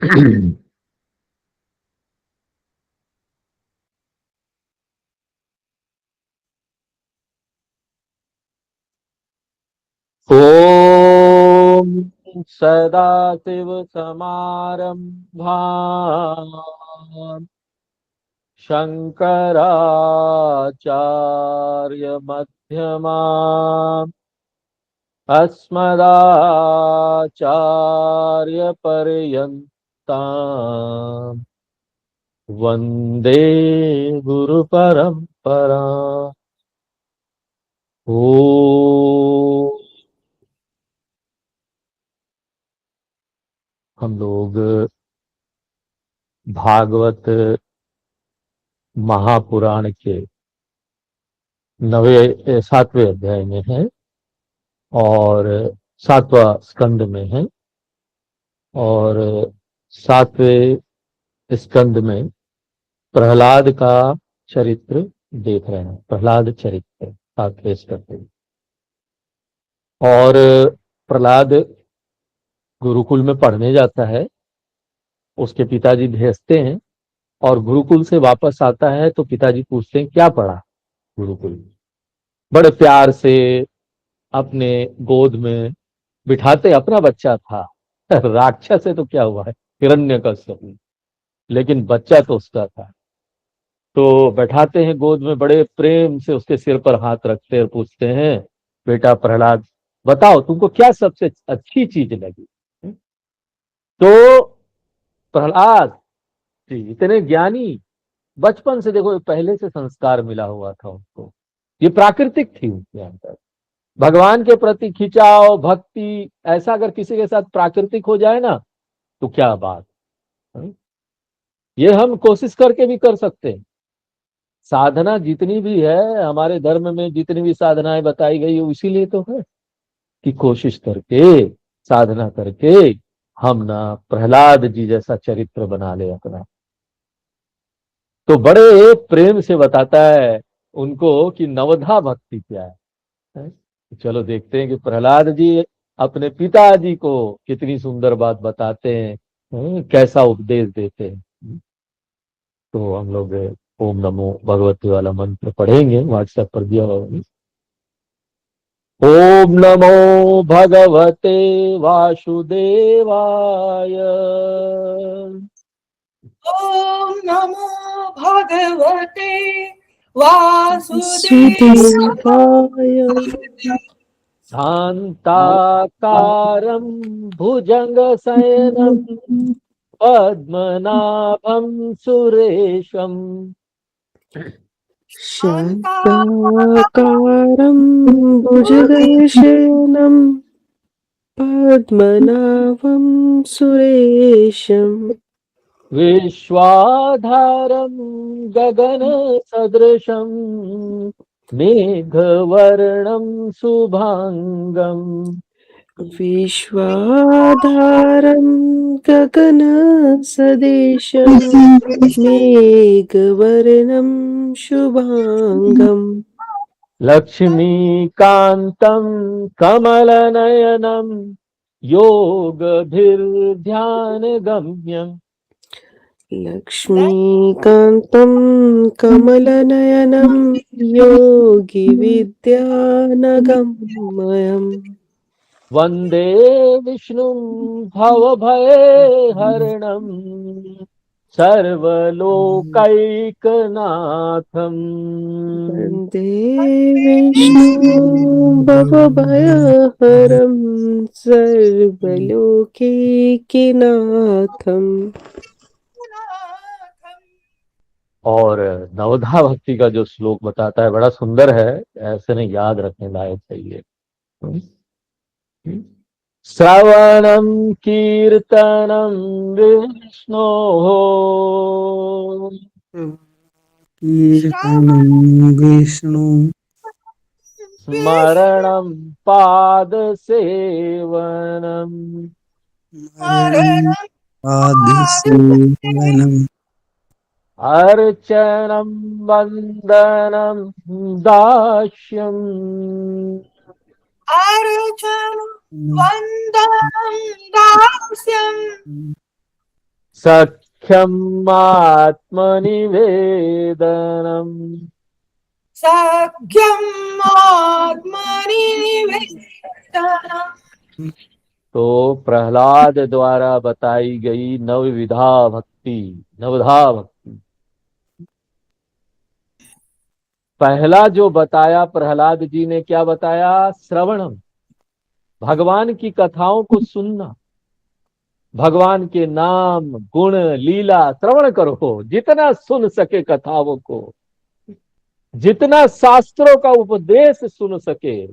ओम सदाशिव समारंभाम् शंकराचार्य मध्यमाम् अस्मदाचार्यपर्यन्ताम् वंदे गुरु परंपरा। ओ हम लोग भागवत महापुराण के 7वें अध्याय में हैं और 7वां स्कंद में हैं। और 7वें स्कंद में प्रहलाद का चरित्र देख रहे हैं। प्रहलाद चरित्र 7वें स्कंद में। और प्रहलाद गुरुकुल में पढ़ने जाता है, उसके पिताजी भेजते हैं और गुरुकुल से वापस आता है तो पिताजी पूछते हैं क्या पढ़ा गुरुकुल में। बड़े प्यार से अपने गोद में बिठाते, अपना बच्चा था। राक्षस है तो क्या हुआ है, हिरण्यकश्यप, लेकिन बच्चा तो उसका था। तो बैठाते हैं गोद में, बड़े प्रेम से उसके सिर पर हाथ रखते और पूछते हैं बेटा प्रहलाद बताओ तुमको क्या सबसे अच्छी चीज लगी। तो प्रहलाद जी इतने ज्ञानी, बचपन से देखो पहले से संस्कार मिला हुआ था उनको, ये प्राकृतिक थी उनके अंदर। भगवान के प्रति खिंचाव भक्ति ऐसा अगर किसी के साथ प्राकृतिक हो जाए ना तो क्या बात है? ये हम कोशिश करके भी कर सकते हैं। साधना जितनी भी है हमारे धर्म में, जितनी भी साधनाएं बताई गई है इसीलिए तो है कि कोशिश करके, साधना करके हम ना प्रहलाद जी जैसा चरित्र बना ले अपना। तो बड़े प्रेम से बताता है उनको कि नवधा भक्ति क्या है? चलो देखते हैं कि प्रहलाद जी अपने पिताजी को कितनी सुंदर बात बताते हैं, कैसा उपदेश देते हैं। तो हम लोग ओम नमो भगवते वाला मंत्र पढ़ेंगे, व्हाट्सएप पर दिया होगा। ओम नमो भगवते वासुदेवाय। ओम नमो भगवते वासुदेवाय। सुदेवाय शान्ताकारं भुजगशयनं पद्मनाभं सुरेशम् शान्ताकारं भुजगशयनं पद्मनाभं सुरेशम् विश्वाधारं गगनसदृशं मेघवर्णं शुभांगम् विश्वाधारं गगनसदृशं मेघवर्णं शुभांगम् लक्ष्मीकान्तं कमलनयनं योगभिर्ध्यानगम्यम् लक्ष्मीकान्तं कमलनयनं योगिविद्यानगम्यम् वन्दे विष्णुं भवभयहरणं सर्वलोकैकनाथम्। वन्दे विष्णु भवभयहरं सर्वलोकैकनाथम्। और नवधा भक्ति का जो श्लोक बताता है बड़ा सुंदर है, ऐसे नहीं याद रखने लायक चाहिए। श्रवणं कीर्तनं विष्णोः कीर्तनं विष्णु स्मरणं पादसेवनम् स्मरणं पादसेवनम् अर्चनं वन्दनं दास्यम् अर्चन वंदनं दास्यम् सख्यम आत्मनिवेदनम। सख्यम् आत्मनि निवेदनम्। तो प्रहलाद द्वारा बताई गई नवविधा भक्ति, नवधा भक्ति। पहला जो बताया प्रहलाद जी ने, क्या बताया? श्रवणम, भगवान की कथाओं को सुनना, भगवान के नाम गुण लीला श्रवण करो, जितना सुन सके कथाओं को, जितना शास्त्रों का उपदेश सुन सके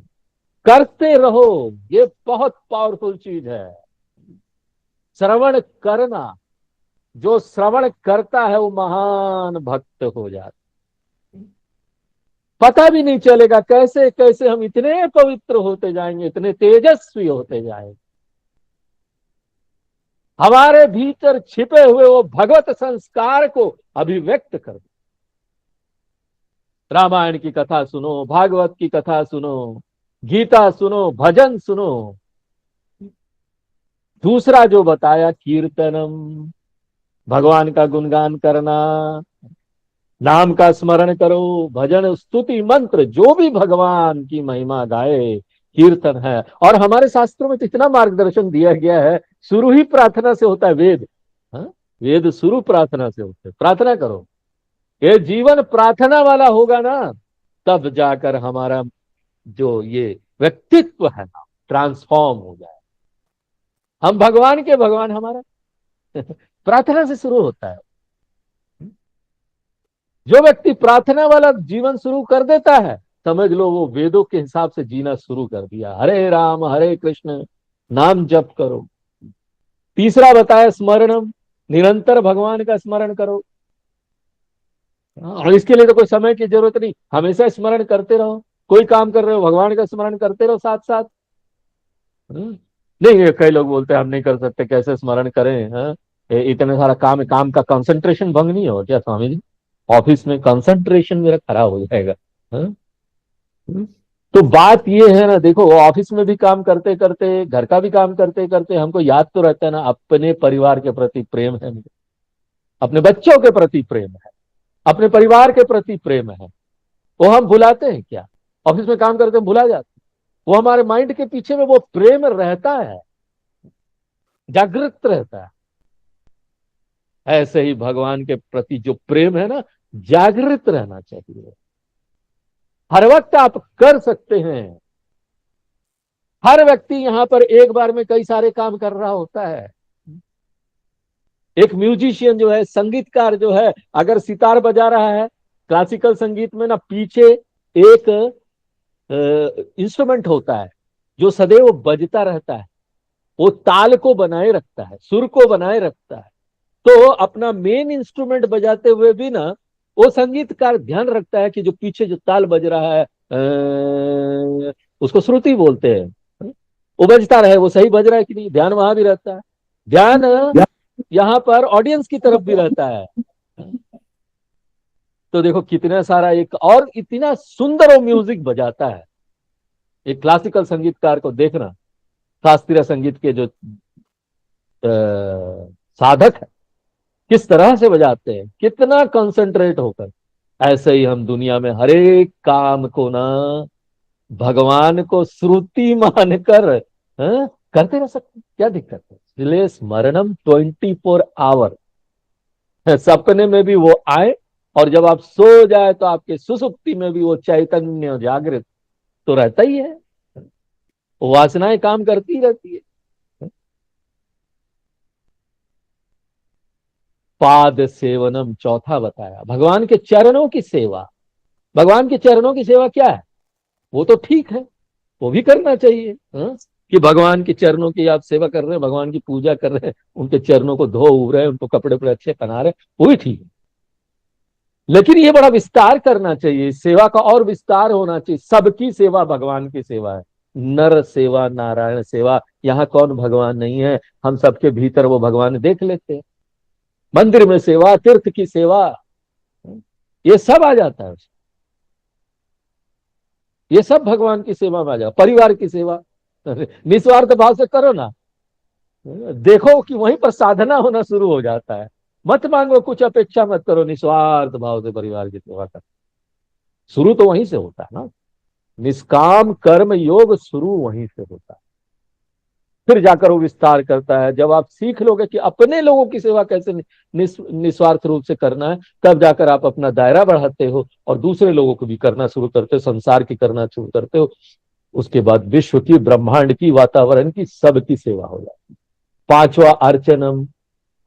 करते रहो। ये बहुत पावरफुल चीज है, श्रवण करना। जो श्रवण करता है वो महान भक्त हो जाता, पता भी नहीं चलेगा कैसे कैसे हम इतने पवित्र होते जाएंगे, इतने तेजस्वी होते जाएंगे। हमारे भीतर छिपे हुए वो भगवत संस्कार को अभिव्यक्त कर दो। रामायण की कथा सुनो, भागवत की कथा सुनो, गीता सुनो, भजन सुनो। दूसरा जो बताया कीर्तनम, भगवान का गुणगान करना, नाम का स्मरण करो, भजन स्तुति मंत्र, जो भी भगवान की महिमा गाए, कीर्तन है। और हमारे शास्त्रों में तो इतना मार्गदर्शन दिया गया है, शुरू ही प्रार्थना से होता है। वेद, हाँ? वेद शुरू प्रार्थना से होते, प्रार्थना करो। ये जीवन प्रार्थना वाला होगा ना, तब जाकर हमारा जो ये व्यक्तित्व है ना, ट्रांसफॉर्म हो जाए। हम भगवान के भगवान, हमारा प्रार्थना से शुरू होता है। जो व्यक्ति प्रार्थना वाला जीवन शुरू कर देता है, समझ लो वो वेदों के हिसाब से जीना शुरू कर दिया। हरे राम हरे कृष्ण नाम जप करो। तीसरा बताया स्मरणम, निरंतर भगवान का स्मरण करो। और इसके लिए तो कोई समय की जरूरत नहीं, हमेशा स्मरण करते रहो। कोई काम कर रहे हो, भगवान का स्मरण करते रहो साथ साथ। नहीं, कई लोग बोलते हैं हम नहीं कर सकते, कैसे स्मरण करें? इतने सारा काम है, काम का कंसंट्रेशन भंग नहीं हो क्या स्वामी जी? ऑफिस में कंसंट्रेशन मेरा खराब हो जाएगा। हाँ? तो बात ये है ना, देखो ऑफिस में भी काम करते करते, घर का भी काम करते करते हमको याद तो रहता है ना, अपने परिवार के प्रति प्रेम है मुझे, अपने बच्चों के प्रति प्रेम है, अपने परिवार के प्रति प्रेम है। वो हम भुलाते हैं क्या? ऑफिस में काम करते हैं भुला जाते हैं। वो हमारे माइंड के पीछे में वो प्रेम रहता है, जागृत रहता है। ऐसे ही भगवान के प्रति जो प्रेम है ना, जागृत रहना चाहिए। हर वक्त आप कर सकते हैं। हर व्यक्ति यहां पर एक बार में कई सारे काम कर रहा होता है। एक म्यूजिशियन जो है, संगीतकार जो है, अगर सितार बजा रहा है क्लासिकल संगीत में ना, पीछे एक इंस्ट्रूमेंट होता है जो सदैव बजता रहता है, वो ताल को बनाए रखता है, सुर को बनाए रखता है। तो अपना मेन इंस्ट्रूमेंट बजाते हुए भी ना, वो संगीतकार ध्यान रखता है कि जो पीछे जो ताल बज रहा है, उसको श्रुति बोलते हैं, वो बजता रहे, वो सही बज रहा है कि नहीं, ध्यान वहां भी रहता है। ध्यान यहाँ पर ऑडियंस की तरफ भी रहता है। तो देखो कितना सारा, एक और इतना सुंदर वो म्यूजिक बजाता है। एक क्लासिकल संगीतकार को देखना, शास्त्रीय संगीत के जो साधक है, किस तरह से बजाते हैं, कितना कंसंट्रेट होकर। ऐसे ही हम दुनिया में हर एक काम को ना भगवान को श्रुति मानकर करते रह सकते, क्या दिक्कत है? इसलिए स्मरणम 24 आवर। सपने में भी वो आए, और जब आप सो जाए तो आपके सुसुप्ति में भी वो चैतन्य जागृत तो रहता ही है। वासनाएं काम करती रहती है। पाद सेवनम चौथा बताया, भगवान के चरणों की सेवा। भगवान के चरणों की सेवा क्या है? वो तो ठीक है, वो भी करना चाहिए। कि भगवान के चरणों की आप सेवा कर रहे हैं, भगवान की पूजा कर रहे हैं, उनके चरणों को धो रहे हैं, उनको कपड़े पर अच्छे पहना रहे हैं, वो भी ठीक है। लेकिन ये बड़ा विस्तार करना चाहिए, सेवा का और विस्तार होना चाहिए। सबकी सेवा भगवान की सेवा है। नर सेवा नारायण सेवा। यहाँ कौन भगवान नहीं है? हम सबके भीतर वो भगवान देख लेते हैं। मंदिर में सेवा, तीर्थ की सेवा, ये सब आ जाता है। ये सब भगवान की सेवा में आ जाओ। परिवार की सेवा निस्वार्थ भाव से करो ना। देखो कि वहीं पर साधना होना शुरू हो जाता है। मत मांगो, कुछ अपेक्षा मत करो, निस्वार्थ भाव से परिवार की सेवा कर। शुरू तो वहीं से होता है ना, निष्काम कर्म योग शुरू वहीं से होता है। फिर जाकर वो विस्तार करता है। जब आप सीख लोगे कि अपने लोगों की सेवा कैसे निस्वार्थ रूप से करना है, तब जाकर आप अपना दायरा बढ़ाते हो और दूसरे लोगों को भी करना शुरू करते हो, संसार की करना शुरू करते हो। उसके बाद विश्व की, ब्रह्मांड की, वातावरण की, सबकी सेवा हो जाती है। पांचवा अर्चनम,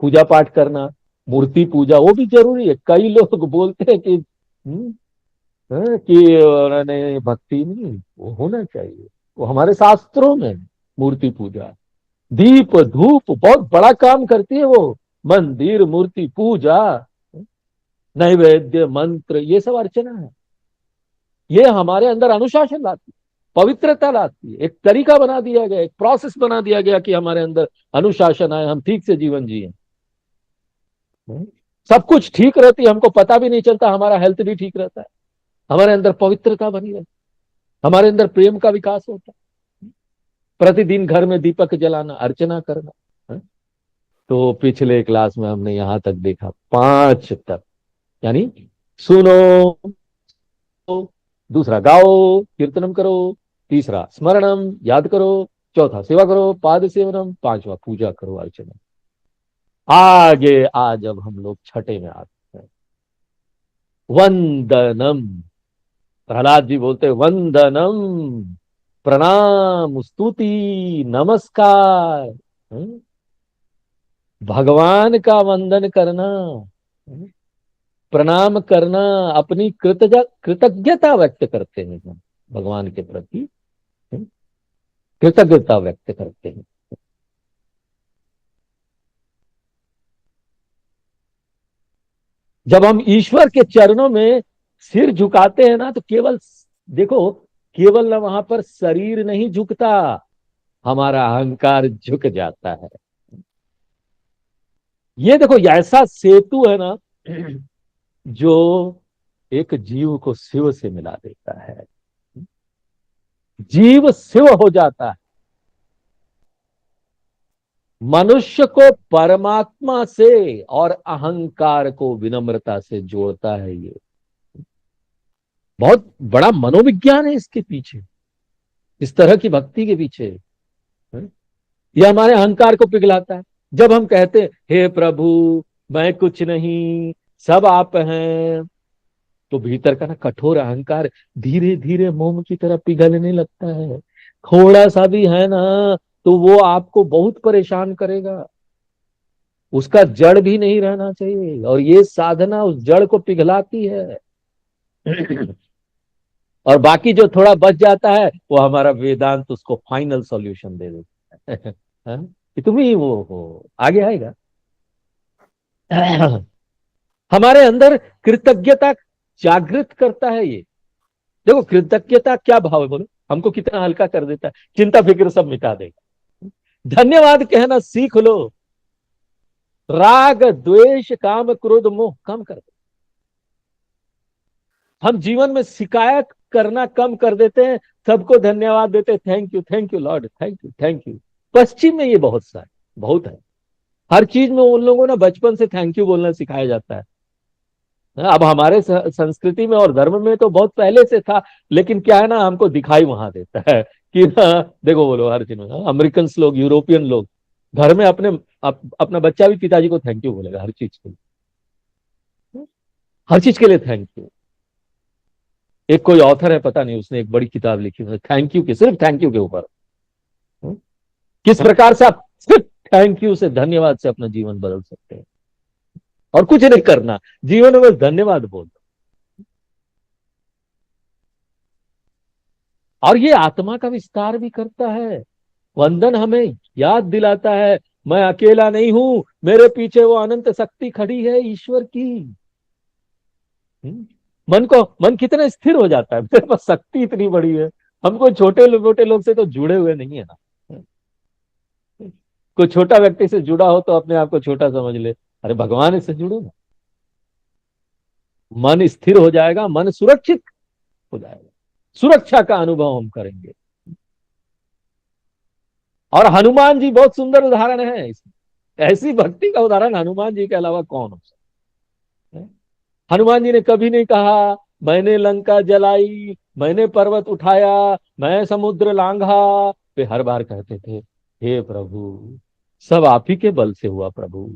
पूजा पाठ करना, मूर्ति पूजा, वो भी जरूरी है। कई लोग बोलते हैं कि कि उन्होंने भक्ति नहीं, वो होना चाहिए, वो हमारे शास्त्रों में है। मूर्ति पूजा, दीप धूप बहुत बड़ा काम करती है वो। मंदिर, मूर्ति पूजा, नैवेद्य, मंत्र, ये सब अर्चना है। ये हमारे अंदर अनुशासन लाती है, पवित्रता लाती है। एक तरीका बना दिया गया, एक प्रोसेस बना दिया गया कि हमारे अंदर अनुशासन आए, हम ठीक से जीवन जिए। सब कुछ ठीक रहती है, हमको पता भी नहीं चलता, हमारा हेल्थ भी ठीक रहता है, हमारे अंदर पवित्रता बनी रहती है, हमारे अंदर प्रेम का विकास होता है। प्रतिदिन घर में दीपक जलाना, अर्चना करना है? तो पिछले क्लास में हमने यहां तक देखा, 5 तक, यानी सुनो, दूसरा गाओ, कीर्तनम करो, तीसरा स्मरणम, याद करो, चौथा सेवा करो, पाद सेवनम, पांचवा पूजा करो, अर्चना। आगे आज अब हम लोग छठे में आते हैं, वंदनम। प्रहलाद जी बोलते वंदनम, प्रणाम, स्तुति, नमस्कार। हम्म? भगवान का वंदन करना, प्रणाम करना, अपनी कृतज्ञता व्यक्त करते हैं हम भगवान के प्रति, कृतज्ञता व्यक्त करते हैं। जब हम ईश्वर के चरणों में सिर झुकाते हैं ना, तो केवल देखो, केवल ना वहां पर शरीर नहीं झुकता, हमारा अहंकार झुक जाता है। ये देखो, ऐसा सेतु है ना जो एक जीव को शिव से मिला देता है। जीव शिव हो जाता है, मनुष्य को परमात्मा से और अहंकार को विनम्रता से जोड़ता है। ये बहुत बड़ा मनोविज्ञान है इसके पीछे, इस तरह की भक्ति के पीछे। ये हमारे अहंकार को पिघलाता है। जब हम कहते हैं हे प्रभु मैं कुछ नहीं, सब आप हैं, तो भीतर का ना कठोर अहंकार धीरे धीरे मोम की तरह पिघलने लगता है। थोड़ा सा भी है ना, तो वो आपको बहुत परेशान करेगा, उसका जड़ भी नहीं रहना चाहिए, और ये साधना उस जड़ को पिघलाती है। और बाकी जो थोड़ा बच जाता है, वो हमारा वेदांत उसको फाइनल सॉल्यूशन दे देता है। हाँ? कि तुम ही वो हो, आगे आएगा। हमारे अंदर कृतज्ञता जागृत करता है ये। देखो, कृतज्ञता क्या भाव है बोलो, हमको कितना हल्का कर देता है, चिंता फिक्र सब मिटा देगा। धन्यवाद कहना सीख लो, राग द्वेष काम क्रोध मोह कम कर दो। हम जीवन में शिकायत करना कम कर देते हैं, सबको धन्यवाद देते, thank you lord, thank you thank you. पश्चिम में ये बहुत सा है, बहुत है। हर चीज में उन लोगों ने बचपन से थैंक यू बोलना सिखाया जाता है। अब हमारे संस्कृति में और धर्म में तो बहुत पहले से था, लेकिन क्या है ना, हमको दिखाई वहां देता है कि देखो बोलो हर चीज में। अमेरिकन लोग, यूरोपियन लोग घर में अपना बच्चा भी पिताजी को थैंक यू बोलेगा, हर चीज के लिए, हर चीज के लिए थैंक यू। एक कोई ऑथर है, पता नहीं, उसने एक बड़ी किताब लिखी है थैंक यू के, सिर्फ थैंक यू के ऊपर, किस प्रकार से आप सिर्फ थैंक यू से, धन्यवाद से अपना जीवन बदल सकते हैं, और कुछ नहीं करना, जीवन में बस धन्यवाद बोल दो। और ये आत्मा का विस्तार भी करता है। वंदन हमें याद दिलाता है मैं अकेला नहीं हूं, मेरे पीछे वो अनंत शक्ति खड़ी है ईश्वर की। मन कितना स्थिर हो जाता है, मेरे पास शक्ति इतनी बड़ी है। हम कोई छोटे मोटे लोग से तो जुड़े हुए नहीं है ना। कोई छोटा व्यक्ति से जुड़ा हो तो अपने आप को छोटा समझ ले, अरे भगवान से जुड़ो ना, मन स्थिर हो जाएगा, मन सुरक्षित हो जाएगा, सुरक्षा का अनुभव हम करेंगे। और हनुमान जी बहुत सुंदर उदाहरण है इसमें। ऐसी भक्ति का उदाहरण हनुमान जी के अलावा कौन हो सकता है? हनुमान जी ने कभी नहीं कहा मैंने लंका जलाई, मैंने पर्वत उठाया, मैं समुद्र लांघा। वे हर बार कहते थे हे प्रभु सब आप ही के बल से हुआ प्रभु,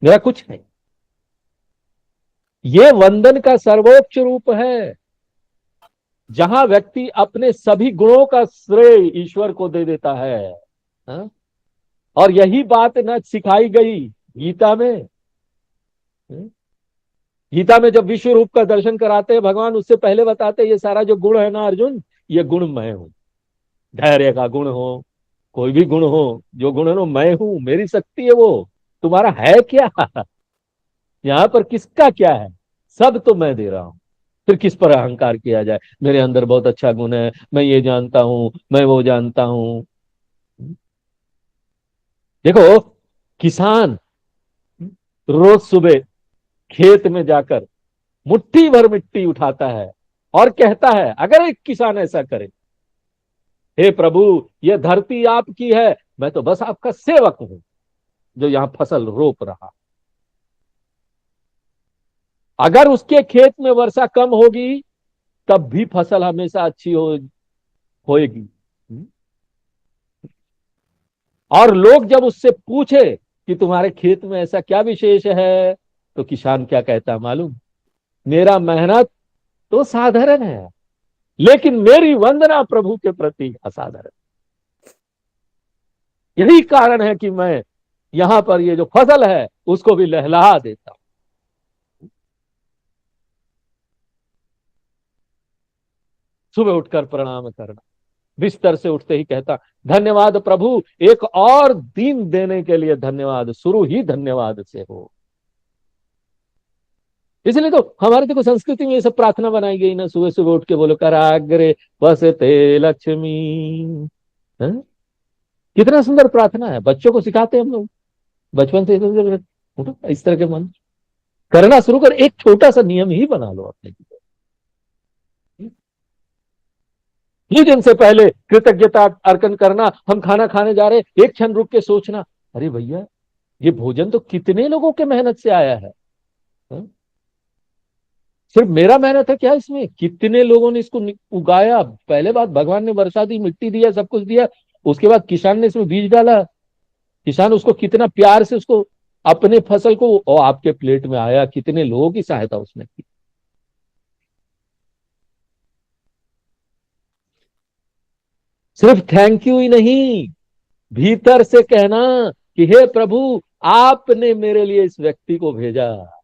मेरा कुछ नहीं। ये वंदन का सर्वोच्च रूप है, जहां व्यक्ति अपने सभी गुणों का श्रेय ईश्वर को दे देता है। हा? और यही बात न सिखाई गई गीता में। गीता में जब विश्व रूप का दर्शन कराते हैं भगवान, उससे पहले बताते ये सारा जो गुण है ना अर्जुन, ये गुण मैं हूं। धैर्य का गुण हो, कोई भी गुण हो, जो गुण है ना मैं हूं, मेरी शक्ति है वो। तुम्हारा है क्या? यहां पर किसका क्या है? सब तो मैं दे रहा हूं। फिर किस पर अहंकार किया जाए? मेरे अंदर बहुत अच्छा गुण है, मैं ये जानता हूं, मैं वो जानता हूं। देखो, किसान रोज सुबह खेत में जाकर मुट्ठी भर मिट्टी उठाता है और कहता है, अगर एक किसान ऐसा करे, हे प्रभु यह धरती आपकी है, मैं तो बस आपका सेवक हूं जो यहां फसल रोप रहा। अगर उसके खेत में वर्षा कम होगी तब भी फसल हमेशा अच्छी होएगी। और लोग जब उससे पूछे कि तुम्हारे खेत में ऐसा क्या विशेष है, तो किसान क्या कहता है मालूम? मेरा मेहनत तो साधारण है, लेकिन मेरी वंदना प्रभु के प्रति असाधारण। यही कारण है कि मैं यहां पर ये जो फसल है उसको भी लहलहा देता हूं। सुबह उठकर प्रणाम करना, बिस्तर से उठते ही कहता धन्यवाद प्रभु, एक और दिन देने के लिए धन्यवाद, शुरू ही धन्यवाद से हो। इसलिए तो हमारे देखो संस्कृति में ये सब प्रार्थना बनाई गई ना, सुबह सुबह उठ के बोलो कराग्रे वसते लक्ष्मी। हैं? कितना सुंदर प्रार्थना है, बच्चों को सिखाते हैं हम लोग बचपन से। उठो इस तरह के मन करना शुरू कर, एक छोटा सा नियम ही बना लो अपने लिए। भोजन से पहले कृतज्ञता अर्पण करना। हम खाना खाने जा रहे, एक क्षण रुक के सोचना, अरे भैया ये भोजन तो कितने लोगों के मेहनत से आया है। हा? सिर्फ मेरा मेहनत है क्या इसमें? कितने लोगों ने इसको उगाया। पहले बात भगवान ने वर्षा दी, मिट्टी दिया, सब कुछ दिया, उसके बाद किसान ने इसमें बीज डाला। किसान उसको कितना प्यार से उसको अपने फसल को और आपके प्लेट में आया, कितने लोगों की सहायता उसने की। सिर्फ थैंक यू ही नहीं, भीतर से कहना कि हे प्रभु आपने मेरे लिए इस व्यक्ति को भेजा,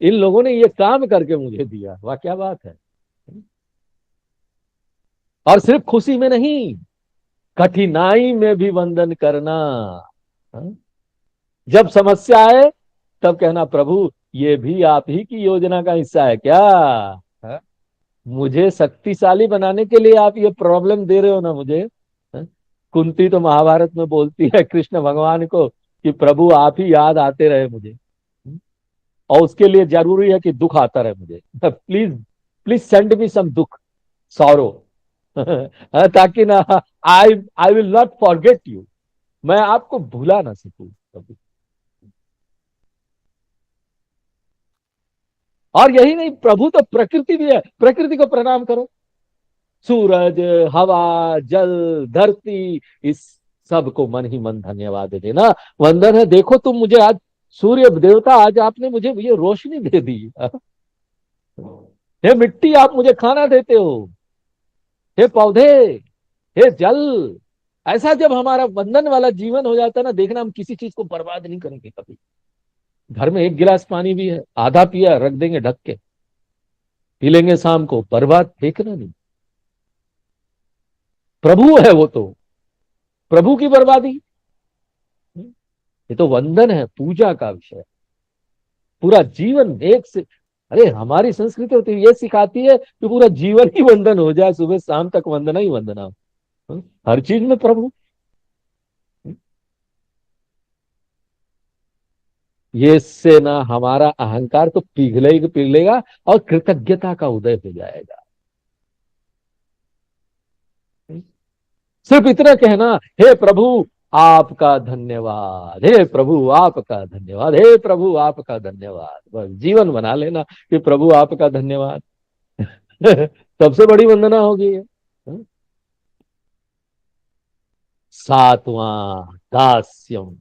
इन लोगों ने ये काम करके मुझे दिया, वाह क्या बात है। और सिर्फ खुशी में नहीं, कठिनाई में भी वंदन करना। हाँ? जब समस्या आए तब कहना प्रभु ये भी आप ही की योजना का हिस्सा है क्या? हाँ? मुझे शक्तिशाली बनाने के लिए आप ये प्रॉब्लम दे रहे हो ना मुझे। हाँ? कुंती तो महाभारत में बोलती है कृष्ण भगवान को कि प्रभु आप ही याद आते रहे मुझे, और उसके लिए जरूरी है कि दुख आता रहे मुझे। Please please send me some दुख, सॉरो, ताकि ना I I will not forget you, मैं आपको भुला ना सकूं कभी। और यही नहीं, प्रभु तो प्रकृति भी है, प्रकृति को प्रणाम करो। सूरज, हवा, जल, धरती, इस सब को मन ही मन धन्यवाद देना, वंदन है। देखो तुम मुझे आज सूर्य देवता, आज आपने मुझे ये रोशनी दे दी। हे मिट्टी आप मुझे खाना देते हो, हे पौधे, हे जल। ऐसा जब हमारा वंदन वाला जीवन हो जाता है ना, देखना हम किसी चीज को बर्बाद नहीं करेंगे कभी। घर में एक गिलास पानी भी है, आधा पिया रख देंगे ढक के, पी लेंगे शाम को, बर्बाद फेंकना नहीं। प्रभु है वो तो, प्रभु की बर्बादी, ये तो वंदन है, पूजा का विषय। पूरा जीवन एक से, अरे हमारी संस्कृति होती है ये सिखाती है कि पूरा जीवन ही वंदन हो जाए, सुबह शाम तक वंदना ही वंदना। हर चीज में प्रभु। ये इससे ना हमारा अहंकार तो पिघलेगा और कृतज्ञता का उदय हो जाएगा। सिर्फ इतना कहना, हे प्रभु आपका धन्यवाद, हे प्रभु आपका धन्यवाद, हे प्रभु आपका धन्यवाद। बस जीवन बना लेना कि प्रभु आपका धन्यवाद। सबसे बड़ी वंदना होगी ये। सातवां दास्यम,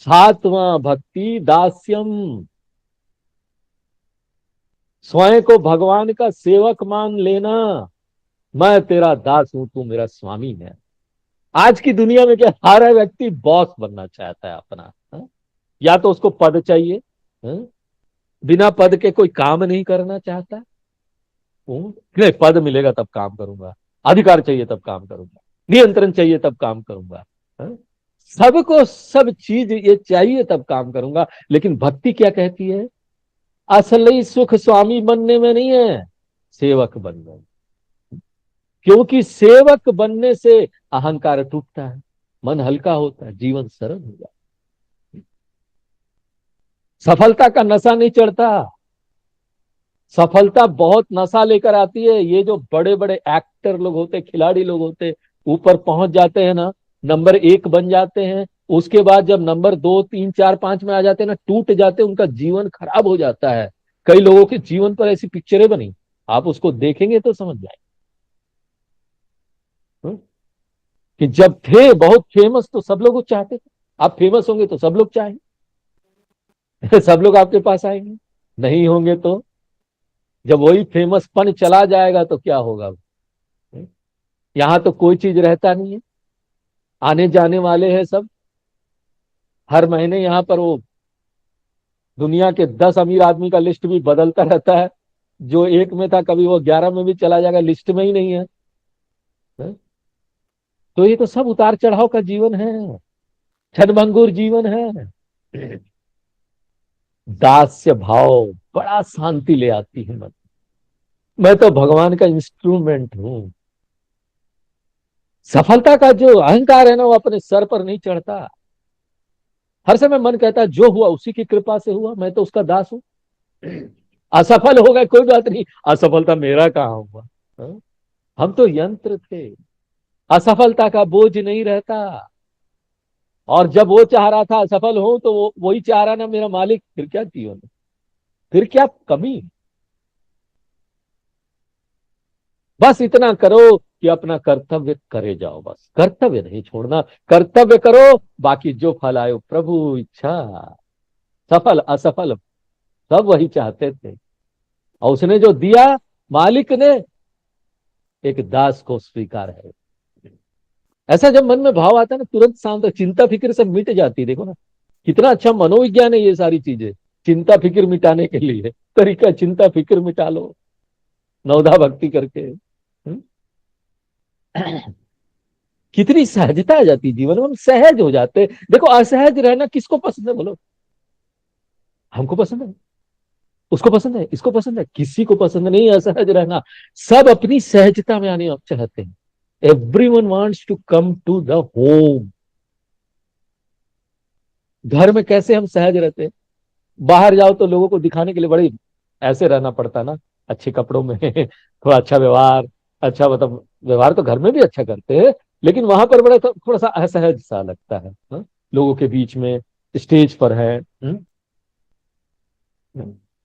सातवां भक्ति दास्यम। स्वयं को भगवान का सेवक मान लेना, मैं तेरा दास हूं, तू मेरा स्वामी है। आज की दुनिया में क्या, हर व्यक्ति बॉस बनना चाहता है अपना, हा? या तो उसको पद चाहिए, हा? बिना पद के कोई काम नहीं करना चाहता। नहीं, पद मिलेगा तब काम करूंगा, अधिकार चाहिए तब काम करूंगा, नियंत्रण चाहिए तब काम करूंगा, हा? सबको सब चीज ये चाहिए तब काम करूंगा। लेकिन भक्ति क्या कहती है? असली सुख स्वामी बनने में नहीं है, सेवक बनने में। क्योंकि सेवक बनने से अहंकार टूटता है, मन हल्का होता है, जीवन सरल हो जाता है, सफलता का नशा नहीं चढ़ता। सफलता बहुत नशा लेकर आती है। ये जो बड़े बड़े एक्टर लोग होते, खिलाड़ी लोग होते, ऊपर पहुंच जाते हैं ना, नंबर 1 बन जाते हैं, उसके बाद जब नंबर 2, 3, 4, 5 में आ जाते हैं ना, टूट जाते हैं, उनका जीवन खराब हो जाता है। कई लोगों के जीवन पर ऐसी पिक्चरें बनी, आप उसको देखेंगे तो समझ जाएंगे कि जब थे बहुत फेमस तो सब लोग चाहते थे, आप फेमस होंगे तो सब लोग चाहेंगे। सब लोग आपके पास आएंगे, नहीं होंगे तो जब वही फेमस पन चला जाएगा तो क्या होगा? यहां तो कोई चीज रहता नहीं है, आने जाने वाले हैं सब। हर महीने यहाँ पर वो दुनिया के 10 अमीर आदमी का लिस्ट भी बदलता रहता है। जो 1 में था कभी वो 11 में भी चला जाएगा, लिस्ट में ही नहीं है। तो ये तो सब उतार चढ़ाव का जीवन है, क्षणभंगुर जीवन है। दास्य भाव बड़ा शांति ले आती है मन। मैं तो भगवान का इंस्ट्रूमेंट हूं। सफलता का जो अहंकार है ना, वो अपने सर पर नहीं चढ़ता। हर समय मन कहता है जो हुआ उसी की कृपा से हुआ, मैं तो उसका दास हूं। असफल हो गए कोई बात नहीं, असफलता मेरा कहां हुआ, हा? हम तो यंत्र थे। असफलता का बोझ नहीं रहता। और जब वो चाह रहा था असफल हो तो वो वही चाह रहा ना मेरा मालिक, फिर क्या जीवन, फिर क्या कमी। बस इतना करो कि अपना कर्तव्य करे जाओ, बस कर्तव्य नहीं छोड़ना, कर्तव्य करो, बाकी जो फल आयो प्रभु इच्छा। सफल असफल सब वही चाहते थे, और उसने जो दिया मालिक ने, एक दास को स्वीकार है। ऐसा जब मन में भाव आता है ना, तुरंत शांत, चिंता फिक्र सब मिट जाती है। देखो ना कितना अच्छा मनोविज्ञान है ये सारी चीजें, चिंता फिक्र मिटाने के लिए तरीका, चिंता फिक्र मिटा लो नवधा भक्ति करके। कितनी सहजता आ जाती जीवन में, हम सहज हो जाते। देखो असहज रहना किसको पसंद है बोलो? हमको पसंद है, उसको पसंद है, इसको पसंद है, किसी को पसंद नहीं है असहज रहना। सब अपनी सहजता में आने चाहते हैं। Everyone wants to come to the home. घर में कैसे हम सहज रहते हैं, बाहर जाओ तो लोगों को दिखाने के लिए बड़े ऐसे रहना पड़ता ना, अच्छे कपड़ों में थोड़ा अच्छा व्यवहार, अच्छा मतलब व्यवहार तो घर में भी अच्छा करते हैं, लेकिन वहां पर बड़ा थोड़ा सा असहज सा लगता है, हा? लोगों के बीच में, स्टेज पर है।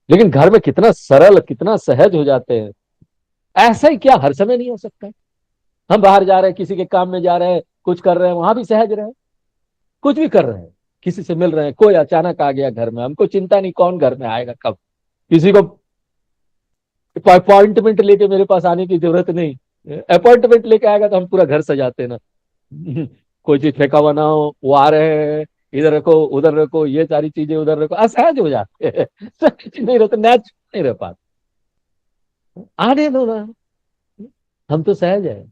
लेकिन घर में कितना सरल, कितना सहज हो जाते हैं। ऐसा ही क्या हर समय नहीं हो सकता है? हम बाहर जा रहे हैं, किसी के काम में जा रहे हैं, कुछ कर रहे हैं, वहां भी सहज रहे, कुछ भी कर रहे हैं, किसी से मिल रहे हैं, कोई अचानक आ गया घर में, हमको चिंता नहीं कौन घर में आएगा कब, किसी को अपॉइंटमेंट लेके मेरे पास आने की जरूरत नहीं। अपॉइंटमेंट लेके आएगा तो हम पूरा घर सजाते हैं ना। कोई चीज फेंका हुआ ना हो, वो आ रहे हैं, इधर रखो उधर रखो, ये सारी चीजें उधर रखो, असहज हो जाते हैं। नहीं रहते, नेचुरल नहीं रह पाते। आने दो ना, हम तो सहज है।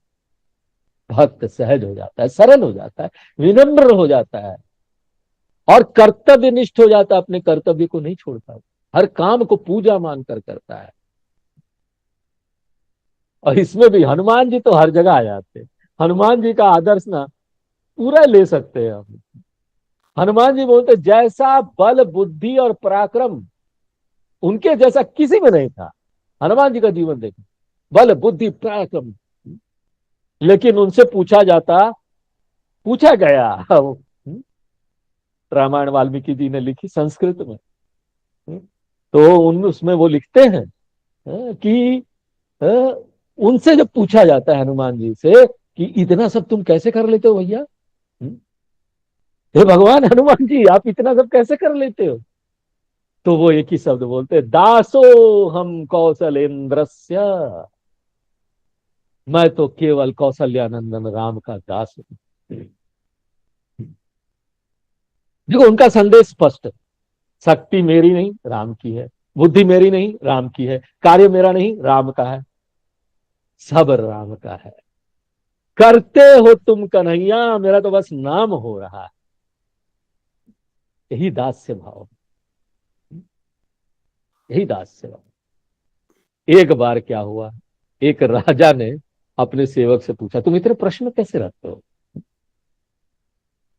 भक्त सहज हो जाता है, सरल हो जाता है, विनम्र हो जाता है, और कर्तव्यनिष्ठ हो जाता है, अपने कर्तव्य को नहीं छोड़ता, हर काम को पूजा मानकर करता है। और इसमें भी हनुमान जी तो हर जगह आ जाते हैं। हनुमान जी का आदर्श ना पूरा ले सकते हैं हम। हनुमान जी बोलते जैसा बल बुद्धि और पराक्रम उनके जैसा किसी में नहीं था। हनुमान जी का जीवन देखो, बल बुद्धि पराक्रम, लेकिन उनसे पूछा गया, रामायण वाल्मीकि जी ने लिखी संस्कृत में। तो उसमें वो लिखते हैं कि उनसे जब पूछा जाता है हनुमान जी से कि इतना सब तुम कैसे कर लेते हो भैया, हे भगवान हनुमान जी आप इतना सब कैसे कर लेते हो, तो वो एक ही शब्द बोलते हैं, दासो हम कौशलेंद्रस्य, मैं तो केवल कौशल्यानंदन राम का दास हूं। देखो उनका संदेश स्पष्ट है, शक्ति मेरी नहीं राम की है, बुद्धि मेरी नहीं राम की है, कार्य मेरा नहीं राम का है, सब राम का है, करते हो तुम कन्हैया मेरा तो बस नाम हो रहा है। यही दास्य भाव, यही दास्य भाव। एक बार क्या हुआ, एक राजा ने अपने सेवक से पूछा तुम इतने प्रश्न कैसे रखते हो।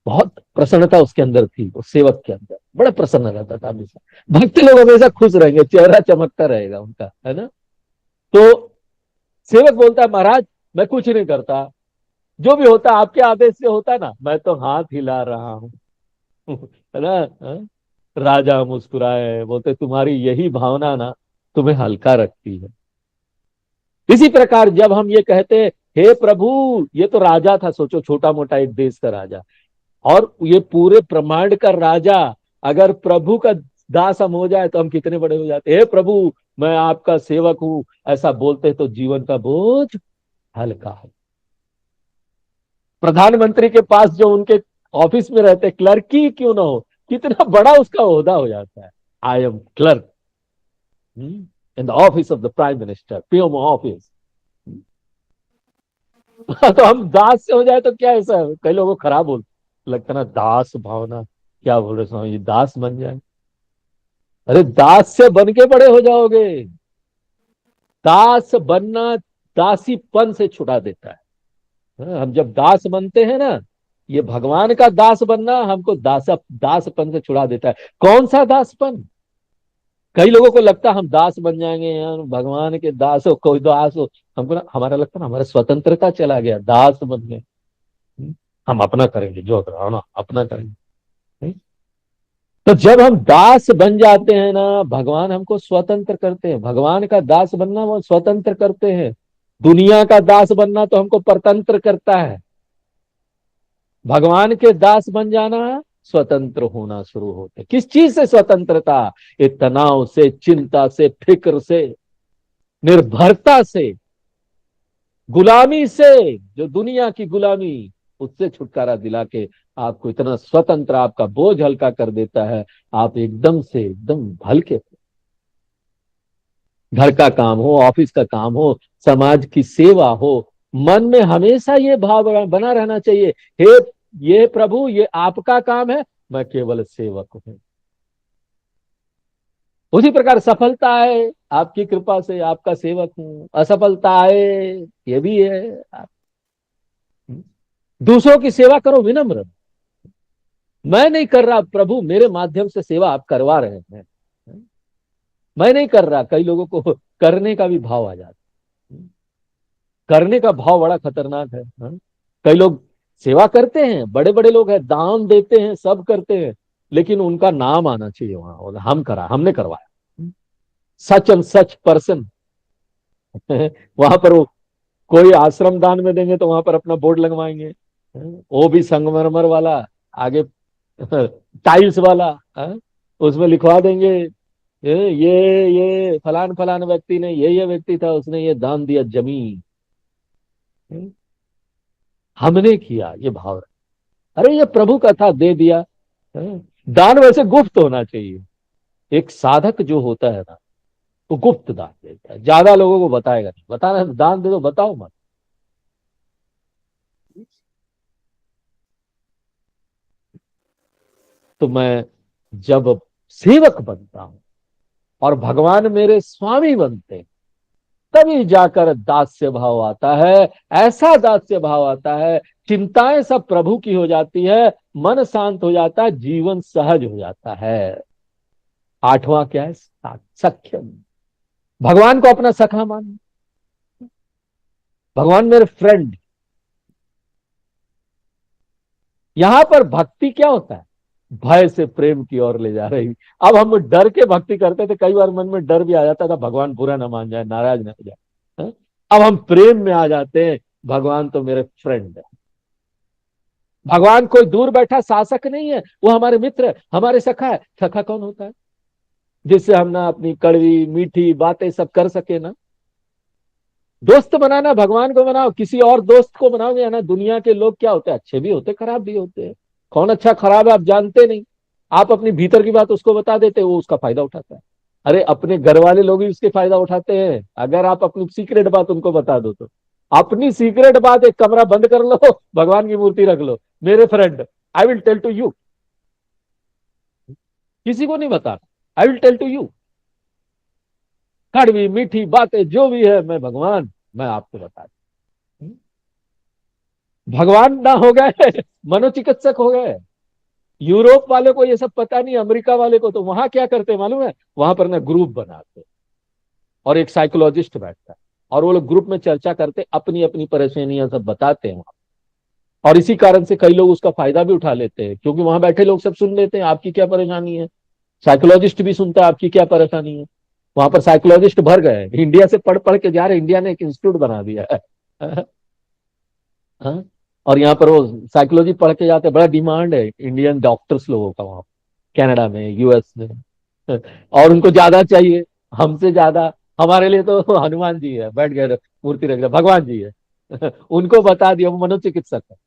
बहुत प्रसन्नता उसके अंदर थी, उस सेवक के अंदर बड़ा प्रसन्न रहता था हमेशा। भक्त लोग हमेशा खुश रहेंगे, चेहरा चमकता रहेगा उनका, है ना। तो सेवक बोलता है महाराज मैं कुछ नहीं करता, जो भी होता आपके आदेश से होता ना, मैं तो हाथ हिला रहा हूं। है ना। हाँ? राजा मुस्कुराए, बोलते तुम्हारी यही भावना ना तुम्हें हल्का रखती है। इसी प्रकार जब हम ये कहते हे प्रभु, ये तो राजा था, सोचो छोटा मोटा एक देश का राजा, और ये पूरे ब्रह्मांड का राजा अगर प्रभु का दास हम हो जाए तो हम कितने बड़े हो जाते। हे प्रभु मैं आपका सेवक हूं, ऐसा बोलते तो जीवन का बोझ हल्का है। प्रधानमंत्री के पास जो उनके ऑफिस में रहते क्लर्क ही क्यों ना हो, कितना बड़ा उसका ओहदा हो जाता है, I am clerk in the office of the prime minister, PM office. तो हम दास से हो जाए तो क्या ऐसा है, कई लोगों को खराब लगता ना दास भावना, क्या बोल रहे स्वामी जी दास बन जाए। अरे दास से बन के बड़े हो जाओगे, दास बनना दासीपन से छुड़ा देता है। हम जब दास बनते हैं ना, ये भगवान का दास बनना हमको दासपन से छुड़ा देता है। कौन सा दासपन, कई लोगों को लगता है हम दास बन जाएंगे यार, भगवान के दास हो, कोई दास हो, हमको ना हमारा लगता है ना हमारा स्वतंत्रता चला गया, दास बन गए। हम अपना करेंगे जो ना अपना करेंगे। तो जब हम दास बन जाते हैं ना, भगवान हमको स्वतंत्र करते हैं। भगवान का दास बनना वो स्वतंत्र करते हैं, दुनिया का दास बनना तो हमको परतंत्र करता है। भगवान के दास बन जाना स्वतंत्र होना शुरू होते। किस चीज से स्वतंत्रता, ये तनाव से, चिंता से, फिक्र से, निर्भरता से, गुलामी से, जो दुनिया की गुलामी, उससे छुटकारा दिला के आपको इतना स्वतंत्र, आपका बोझ हल्का कर देता है। आप एकदम से एकदम हल्के, घर का काम हो, ऑफिस का काम हो, समाज की सेवा हो, मन में हमेशा ये भाव बना रहना चाहिए, हे ये प्रभु ये आपका काम है, मैं केवल सेवक हूं। उसी प्रकार सफलता है आपकी कृपा से, आपका सेवक हूं, असफलता है ये भी है। आप दूसरों की सेवा करो विनम्र, मैं नहीं कर रहा प्रभु, मेरे माध्यम से सेवा आप करवा रहे हैं, मैं नहीं कर रहा। कई लोगों को करने का भी भाव आ जाता है, करने का भाव बड़ा खतरनाक है। कई लोग सेवा करते हैं, बड़े बड़े लोग हैं, दान देते हैं, सब करते हैं, लेकिन उनका नाम आना चाहिए वहां, हम करा, हमने करवाया, सच एंड सच पर्सन। वहां पर वो कोई आश्रम दान में देंगे तो वहां पर अपना बोर्ड लगवाएंगे, वो भी संगमरमर वाला, आगे टाइल्स वाला, उसमें लिखवा देंगे ये फलान फलान व्यक्ति ने, ये व्यक्ति था, उसने ये दान दिया जमीन, हमने किया, ये भाव। अरे ये प्रभु का था, दे दिया। दान वैसे गुप्त होना चाहिए, एक साधक जो होता है ना वो गुप्त दान देता है, ज्यादा लोगों को बताएगा नहीं, बताना है दान दे दो, बताओ मत। तो मैं जब सेवक बनता हूं और भगवान मेरे स्वामी बनते हैं, तभी जाकर दास्य भाव आता है। ऐसा दास्य भाव आता है, चिंताएं सब प्रभु की हो जाती है, मन शांत हो जाता है, जीवन सहज हो जाता है। आठवां क्या है, सख्यम, भगवान को अपना सखा मान, भगवान मेरे फ्रेंड, यहां पर भक्ति क्या होता है? भय से प्रेम की ओर ले जा रही। अब हम डर के भक्ति करते थे, कई बार मन में डर भी आ जाता था, भगवान बुरा ना मान जाए, नाराज ना हो जाए। हाँ? अब हम प्रेम में आ जाते हैं, भगवान तो मेरे फ्रेंड है। भगवान कोई दूर बैठा शासक नहीं है, वो हमारे मित्र है, हमारे सखा है। सखा कौन होता है? जिससे हम ना अपनी कड़वी मीठी बातें सब कर सके ना। दोस्त बनाना भगवान को बनाओ, किसी और दोस्त को बनाओगे ना। दुनिया के लोग क्या होते हैं? अच्छे भी होते, खराब भी होते हैं। कौन अच्छा खराब है आप जानते नहीं। आप अपनी भीतर की बात उसको बता देते, वो उसका फायदा उठाता है। अरे अपने घर वाले लोग भी उसके फायदा उठाते हैं, अगर आप अपनी सीक्रेट बात उनको बता दो तो। अपनी सीक्रेट बात, एक कमरा बंद कर लो, भगवान की मूर्ति रख लो, मेरे friend, I will tell to you. किसी को नहीं बताना, I will tell to you. कड़वी मीठी बातें जो भी है, मैं भगवान, मैं आपको बता दूं। भगवान ना हो गए, मनोचिकित्सक हो गए। यूरोप वाले को ये सब पता नहीं, अमेरिका वाले को तो वहां क्या करते हैं मालूम है? वहां पर ना ग्रुप बनाते हैं और एक साइकोलॉजिस्ट बैठता है और वो लोग ग्रुप में चर्चा करते, अपनी अपनी परेशानियां सब बताते हैं वहां। और इसी कारण से कई लोग उसका फायदा भी उठा लेते हैं, क्योंकि वहां बैठे लोग सब सुन लेते हैं आपकी क्या परेशानी है। साइकोलॉजिस्ट भी सुनता है आपकी क्या परेशानी है। वहां पर साइकोलॉजिस्ट भर गए, इंडिया से पढ़ पढ़ के जा रहे, इंडिया ने एक इंस्टीट्यूट बना दिया है। हाँ? और यहाँ पर वो साइकोलॉजी पढ़ के जाते, बड़ा डिमांड है इंडियन डॉक्टर्स लोगों का वहां, कनाडा में, यूएस में। और उनको ज्यादा चाहिए, हमसे ज्यादा। हमारे लिए तो हनुमान जी है, बैठ गए मूर्ति रख गए, भगवान जी है। उनको बता दिया, वो मनोचिकित्सक है।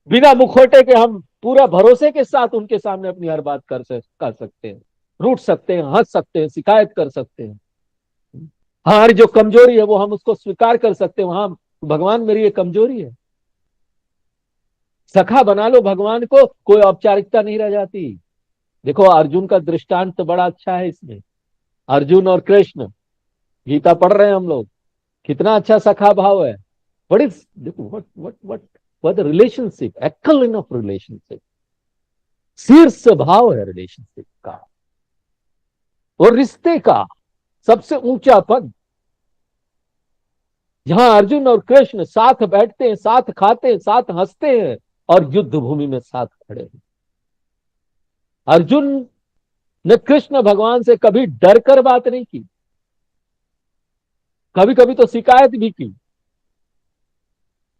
बिना मुखौटे के हम पूरा भरोसे के साथ उनके सामने अपनी हर बात कर सकते हैं, रूठ सकते हैं, हंस सकते हैं, शिकायत कर सकते हैं। हमारी जो कमजोरी है वो हम उसको स्वीकार कर सकते हैं, वहां भगवान मेरी ये कमजोरी है। सखा बना लो भगवान को, कोई औपचारिकता नहीं रह जाती। देखो अर्जुन का दृष्टांत तो बड़ा अच्छा है इसमें। अर्जुन और कृष्ण, गीता पढ़ रहे हैं हम लोग, कितना अच्छा सखा भाव है। व्हाट इज, देखो व्हाट द रिलेशनशिप, एक्कल ऑफ रिलेशनशिप, शीर्ष भाव है रिलेशनशिप का और रिश्ते का सबसे ऊंचा पद। जहां अर्जुन और कृष्ण साथ बैठते हैं, साथ खाते हैं, साथ हंसते हैं और युद्ध भूमि में साथ खड़े हैं। अर्जुन ने कृष्ण भगवान से कभी डर कर बात नहीं की, कभी कभी तो शिकायत भी की।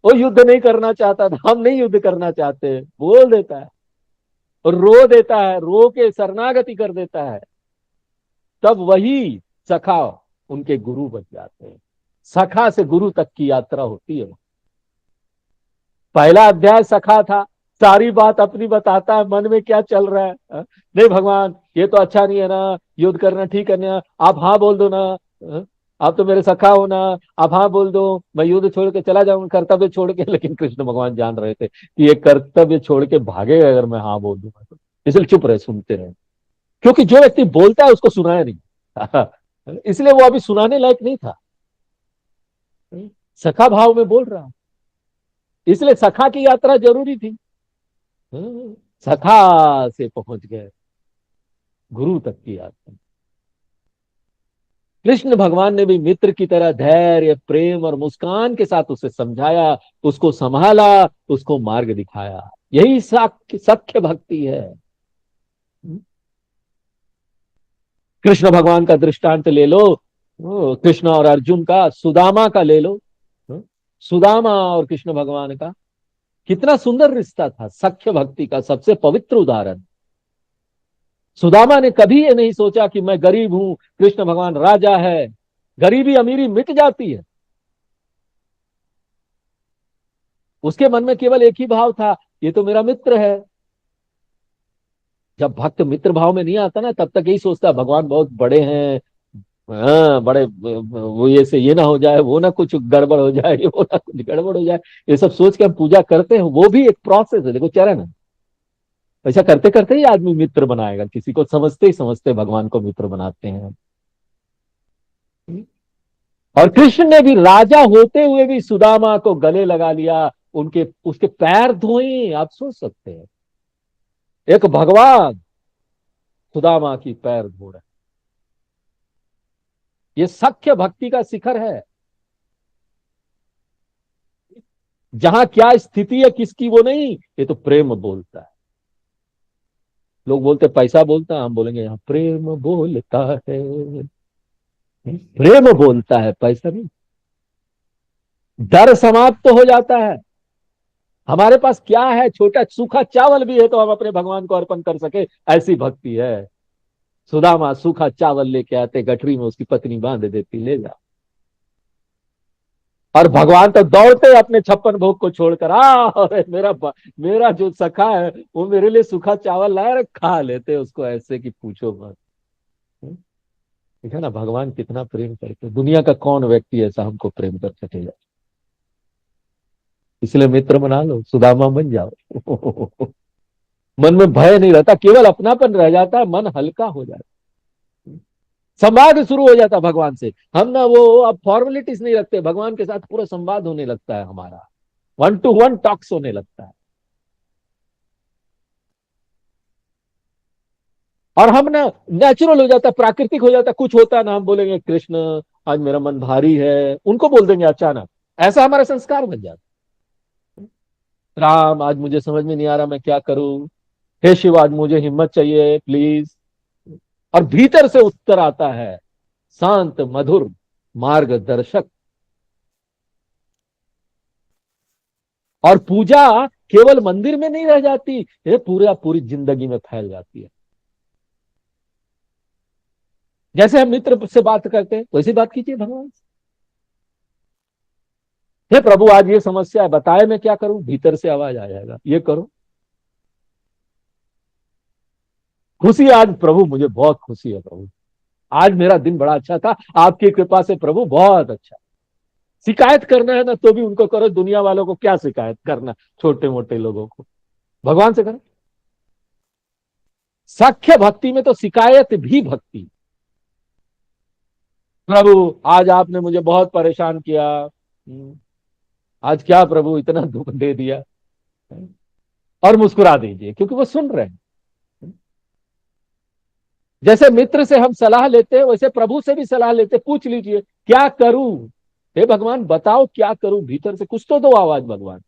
वो युद्ध नहीं करना चाहता था, हम नहीं युद्ध करना चाहते, बोल देता है और रो देता है, रो के शरणागति कर देता है। तब वही सखा उनके गुरु बन जाते हैं। सखा से गुरु तक की यात्रा होती है। पहला अध्याय सखा था, सारी बात अपनी बताता है, मन में क्या चल रहा है। नहीं भगवान ये तो अच्छा नहीं है ना, युद्ध करना ठीक है ना, आप हाँ बोल दो ना। आप तो मेरे सखा हो ना, आप हाँ बोल दो, मैं युद्ध छोड़ के चला जाऊंगा, कर्तव्य छोड़ के। लेकिन कृष्ण भगवान जान रहे थे कि ये कर्तव्य छोड़ के भागेगा अगर मैं हाँ बोल दूंगा तो, इसलिए चुप रहे, सुनते रहे। क्योंकि जो व्यक्ति बोलता है उसको सुनाया नहीं। इसलिए वो अभी सुनाने लायक नहीं था, सखा भाव में बोल रहा, इसलिए सखा की यात्रा जरूरी थी। सखा से पहुंच गए गुरु तक की यात्रा। कृष्ण भगवान ने भी मित्र की तरह धैर्य, प्रेम और मुस्कान के साथ उसे समझाया, उसको संभाला, उसको मार्ग दिखाया। यही सख्य भक्ति है। कृष्ण भगवान का दृष्टांत ले लो, कृष्ण और अर्जुन का, सुदामा का ले लो। सुदामा और कृष्ण भगवान का कितना सुंदर रिश्ता था, सख्य भक्ति का सबसे पवित्र उदाहरण। सुदामा ने कभी ये नहीं सोचा कि मैं गरीब हूं, कृष्ण भगवान राजा है, गरीबी अमीरी मिट जाती है। उसके मन में केवल एक ही भाव था, ये तो मेरा मित्र है। जब भक्त मित्र भाव में नहीं आता ना, तब तक यही सोचता भगवान बहुत बड़े हैं, हाँ बड़े, वो ये से ये ना हो जाए, वो ना कुछ गड़बड़ हो जाए, वो ना कुछ गड़बड़ हो जाए। ये सब सोच के हम पूजा करते हैं, वो भी एक प्रोसेस है, देखो चरण है। ऐसा करते करते ही आदमी मित्र बनाएगा, किसी को समझते ही समझते भगवान को मित्र बनाते हैं। और कृष्ण ने भी राजा होते हुए भी सुदामा को गले लगा लिया, उनके उसके पैर धोए। आप सोच सकते हैं, एक भगवान सुदामा की पैर धो रहे। ये सख्य भक्ति का शिखर है। जहां क्या स्थिति है किसकी वो नहीं, ये तो प्रेम बोलता है। लोग बोलते पैसा बोलता है, हम बोलेंगे यहाँ प्रेम बोलता है। प्रेम बोलता है, पैसा नहीं। डर समाप्त तो हो जाता है। हमारे पास क्या है, छोटा सूखा चावल भी है तो हम अपने भगवान को अर्पण कर सके, ऐसी भक्ति है। सुदामा सूखा चावल लेके आते, गठरी में उसकी पत्नी बांध देती, ले जा। और भगवान तो दौड़ते अपने 56 भोग को छोड़कर, अरे मेरा जो सखा है वो मेरे लिए सूखा चावल लाया, रे खा लेते उसको ऐसे कि पूछो मत। ठीक है ना, भगवान कितना प्रेम करते। दुनिया का कौन व्यक्ति ऐसा हमको प्रेम कर सकेगा। इसलिए मित्र बना लो, सुदामा बन जाओ। मन में भय नहीं रहता, केवल अपनापन रह जाता है, मन हल्का हो जाता है, संवाद शुरू हो जाता है भगवान से। हम ना वो अब फॉर्मेलिटीज नहीं रखते, भगवान के साथ पूरा संवाद होने लगता है हमारा, 1-to-1 टॉक्स होने लगता है। और हम ना नेचुरल हो जाता है, प्राकृतिक हो जाता है। कुछ होता है ना, हम बोलेंगे कृष्ण आज मेरा मन भारी है, उनको बोल देंगे अचानक, ऐसा हमारा संस्कार बन जाता है। राम आज मुझे समझ में नहीं आ रहा मैं क्या करूं, हे शिव आज मुझे हिम्मत चाहिए प्लीज। और भीतर से उत्तर आता है, शांत मधुर मार्गदर्शक। और पूजा केवल मंदिर में नहीं रह जाती, ये पूरी जिंदगी में फैल जाती है। जैसे हम मित्र से बात करते हैं वैसी बात कीजिए भगवान से। हे प्रभु आज ये समस्या है, बताए मैं क्या करूं, भीतर से आवाज आ जाएगा ये करो। खुशी आज प्रभु मुझे बहुत खुशी है प्रभु, आज मेरा दिन बड़ा अच्छा था, आपकी कृपा से प्रभु बहुत अच्छा। शिकायत करना है ना तो भी उनको करो, दुनिया वालों को क्या शिकायत करना, छोटे मोटे लोगों को, भगवान से करो। साख्य भक्ति में तो शिकायत भी भक्ति। प्रभु आज आपने मुझे बहुत परेशान किया, आज क्या प्रभु इतना दुख दे दिया, और मुस्कुरा दीजिए क्योंकि वो सुन रहे हैं। जैसे मित्र से हम सलाह लेते हैं वैसे प्रभु से भी सलाह लेते, पूछ लीजिए क्या करूं, हे भगवान बताओ क्या करूं, भीतर से कुछ तो दो आवाज भगवान।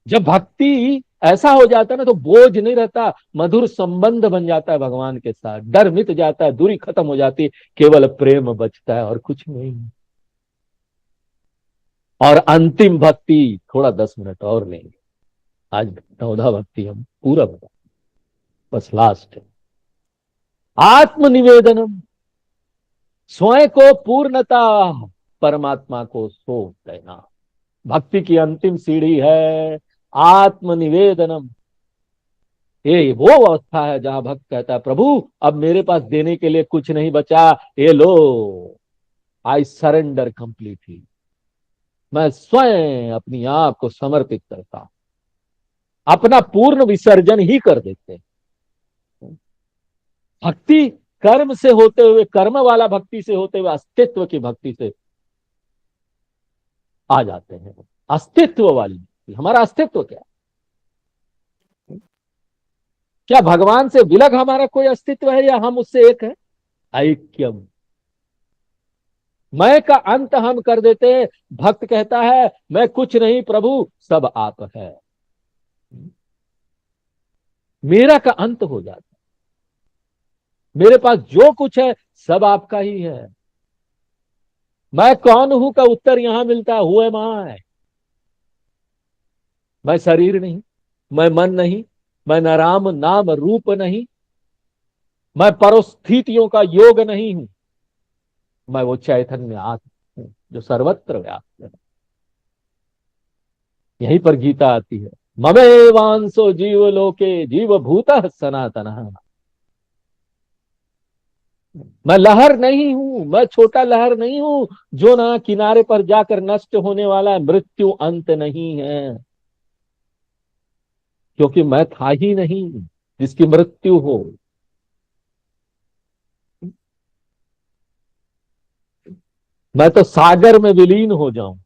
जब भक्ति ऐसा हो जाता है ना तो बोझ नहीं रहता, मधुर संबंध बन जाता है भगवान के साथ, डर मिट जाता है, दूरी खत्म हो जाती है, केवल प्रेम बचता है और कुछ नहीं। और अंतिम भक्ति, थोड़ा 10 मिनट और लेंगे, आज 9 भक्ति हम पूरा बता, बस लास्ट है। आत्मनिवेदनम, स्वयं को पूर्णता परमात्मा को सौंप देना। भक्ति की अंतिम सीढ़ी है आत्मनिवेदनम। ये वो अवस्था है जहां भक्त कहता है प्रभु अब मेरे पास देने के लिए कुछ नहीं बचा, ये लो, आई सरेंडर कंप्लीटली। मैं स्वयं अपनी आप को समर्पित करता हूं, अपना पूर्ण विसर्जन ही कर देते हैं। भक्ति कर्म से होते हुए, कर्म वाला भक्ति से होते हुए अस्तित्व की भक्ति से आ जाते हैं। अस्तित्व वाली भक्ति, हमारा अस्तित्व क्या, क्या भगवान से विलग हमारा कोई अस्तित्व है या हम उससे एक है। ऐक्यम, मैं का अंत हम कर देते हैं। भक्त कहता है मैं कुछ नहीं प्रभु सब आप है, मेरा का अंत हो जाता है, मेरे पास जो कुछ है सब आपका ही है। मैं कौन हूं का उत्तर यहां मिलता है, हुए मैं। मैं शरीर नहीं, मैं मन नहीं, मैं न राम नाम रूप नहीं, मैं परिस्थितियों का योग नहीं हूं, मैं वो चैतन्य आत्मा हूं जो सर्वत्र व्याप्त है। यहीं पर गीता आती है, ममेवांसो जीव लोके जीव भूत सनातन। मैं लहर नहीं हूं, मैं छोटा लहर नहीं हूं जो ना किनारे पर जाकर नष्ट होने वाला है, मृत्यु अंत नहीं है, क्योंकि मैं था ही नहीं जिसकी मृत्यु हो। मैं तो सागर में विलीन हो जाऊं,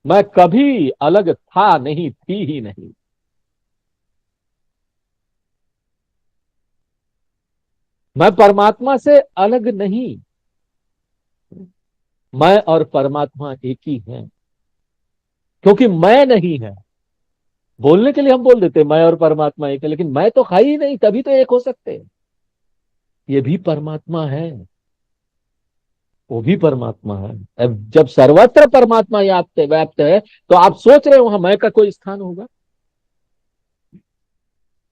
मैं कभी अलग था नहीं, थी ही नहीं। मैं परमात्मा से अलग नहीं। मैं और परमात्मा एक ही हैं, क्योंकि मैं नहीं है। बोलने के लिए हम बोल देते हैं मैं और परमात्मा एक है, लेकिन मैं तो है ही नहीं, तभी तो एक हो सकते हैं। ये भी परमात्मा है, वो भी परमात्मा है। अब जब सर्वत्र परमात्मा व्याप्त व्याप्त है, तो आप सोच रहे हो वहां मैं का कोई स्थान होगा?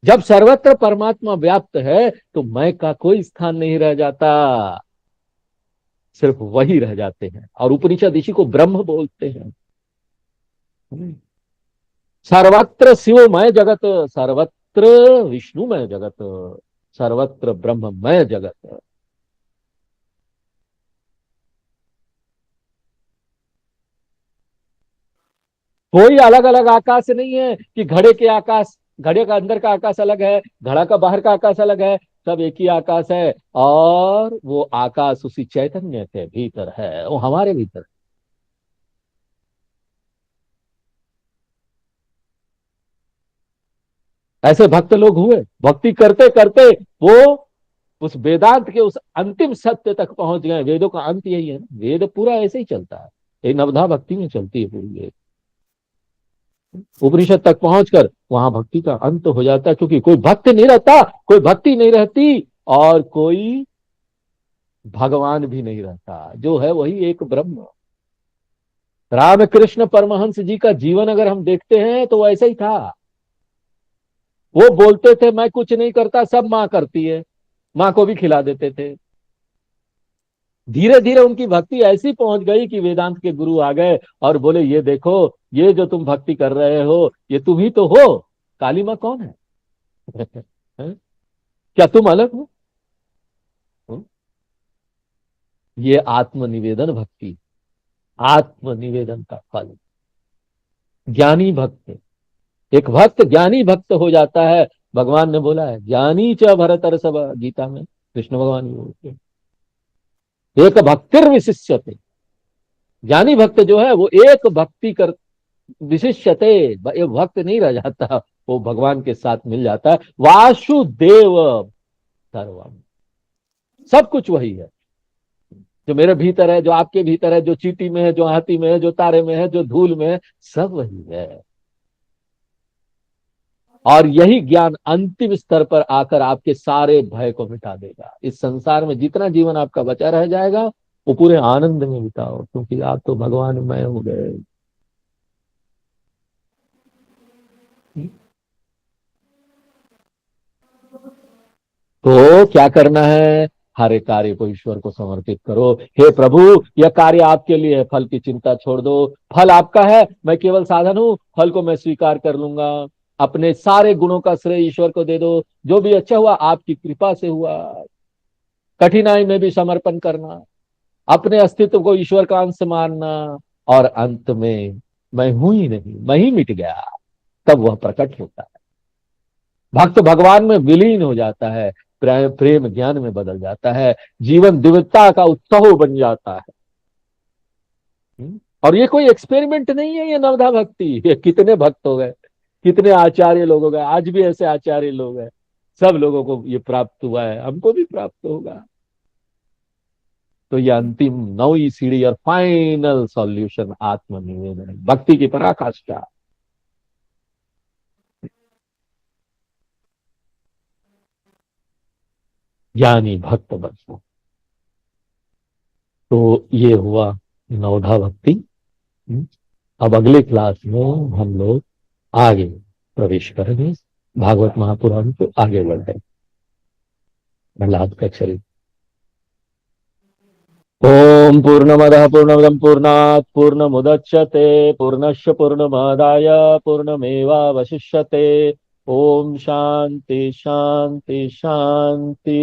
जब सर्वत्र परमात्मा व्याप्त है तो मैं का कोई स्थान नहीं रह जाता, सिर्फ वही रह जाते हैं। और उपनिषद इसी को ब्रह्म बोलते हैं। सर्वत्र शिवमय जगत, सर्वत्र विष्णुमय जगत, सर्वत्र ब्रह्ममय जगत। कोई अलग अलग आकाश नहीं है कि घड़े के आकाश, घड़े का अंदर का आकाश अलग है, घड़ा का बाहर का आकाश अलग है। सब एक ही आकाश है, और वो आकाश उसी चैतन्य के भीतर है, वो हमारे भीतर है। ऐसे भक्त लोग हुए, भक्ति करते करते वो उस वेदांत के उस अंतिम सत्य तक पहुंच गए। वेदों का अंत यही है ना, वेद पूरा ऐसे ही चलता है, ये नवधा भक्ति में चलती है पूरी वेद। उपनिषद तक पहुंचकर वहां भक्ति का अंत हो जाता है, क्योंकि कोई भक्त नहीं रहता, कोई भक्ति नहीं रहती, और कोई भगवान भी नहीं रहता। जो है वही एक ब्रह्म। रामकृष्ण परमहंस जी का जीवन अगर हम देखते हैं तो वो ऐसा ही था। वो बोलते थे मैं कुछ नहीं करता, सब माँ करती है, माँ को भी खिला देते थे। धीरे धीरे उनकी भक्ति ऐसी पहुंच गई कि वेदांत के गुरु आ गए और बोले ये देखो, ये जो तुम भक्ति कर रहे हो ये तुम ही तो हो, काली माँ कौन है? क्या तुम अलग हो? ये आत्मनिवेदन भक्ति, आत्मनिवेदन का फल। ज्ञानी भक्त, एक भक्त ज्ञानी भक्त हो जाता है। भगवान ने बोला है ज्ञानी च भरतर सब, गीता में कृष्ण भगवान ही बोलते हैं एक भक्तिर विशिष्यते। ज्ञानी भक्त जो है वो एक भक्ति कर विशिष्यते, ये भक्त नहीं रह जाता, वो भगवान के साथ मिल जाता है। वासुदेव सर्वम, सब कुछ वही है जो मेरे भीतर है, जो आपके भीतर है, जो चींटी में है, जो हाथी में है, जो तारे में है, जो धूल में है, सब वही है। और यही ज्ञान अंतिम स्तर पर आकर आपके सारे भय को मिटा देगा। इस संसार में जितना जीवन आपका बचा रह जाएगा वो पूरे आनंद में बिताओ, क्योंकि आप तो भगवानमय हो गए। तो क्या करना है? हर एक कार्य को ईश्वर को समर्पित करो। हे प्रभु, यह कार्य आपके लिए है, फल की चिंता छोड़ दो। फल आपका है, मैं केवल साधन हूं, फल को मैं स्वीकार कर लूंगा। अपने सारे गुणों का श्रेय ईश्वर को दे दो। जो भी अच्छा हुआ आपकी कृपा से हुआ। कठिनाई में भी समर्पण करना, अपने अस्तित्व को ईश्वर का अंश मानना, और अंत में मैं हूं ही नहीं, मैं ही मिट गया, तब वह प्रकट होता है। भक्त भगवान में विलीन हो जाता है, प्रेम ज्ञान में बदल जाता है, जीवन दिव्यता का उत्सव बन जाता है। और ये कोई एक्सपेरिमेंट नहीं है, ये नवधा भक्ति। ये कितने भक्त हो गए, कितने आचार्य लोग हो गए, आज भी ऐसे आचार्य लोग हैं। सब लोगों को ये प्राप्त हुआ है, हमको भी प्राप्त होगा। तो ये अंतिम नौवीं सीढ़ी और फाइनल सॉल्यूशन आत्मनिवेदन, भक्ति की पराकाष्ठा। ज्ञानी भक्त बनना। तो ये हुआ नवधा भक्ति। अब अगले क्लास में हम लोग आगे प्रवेश करेंगे, भागवत महापुराण को आगे बढ़े। प्रहलाद का चरित्र। ओम पूर्णमदः पूर्णमिदं पूर्णात् पूर्णमुदच्यते पूर्णस्य पूर्णमादाय पूर्णमेवावशिष्यते। ओम शांति शांति शांति।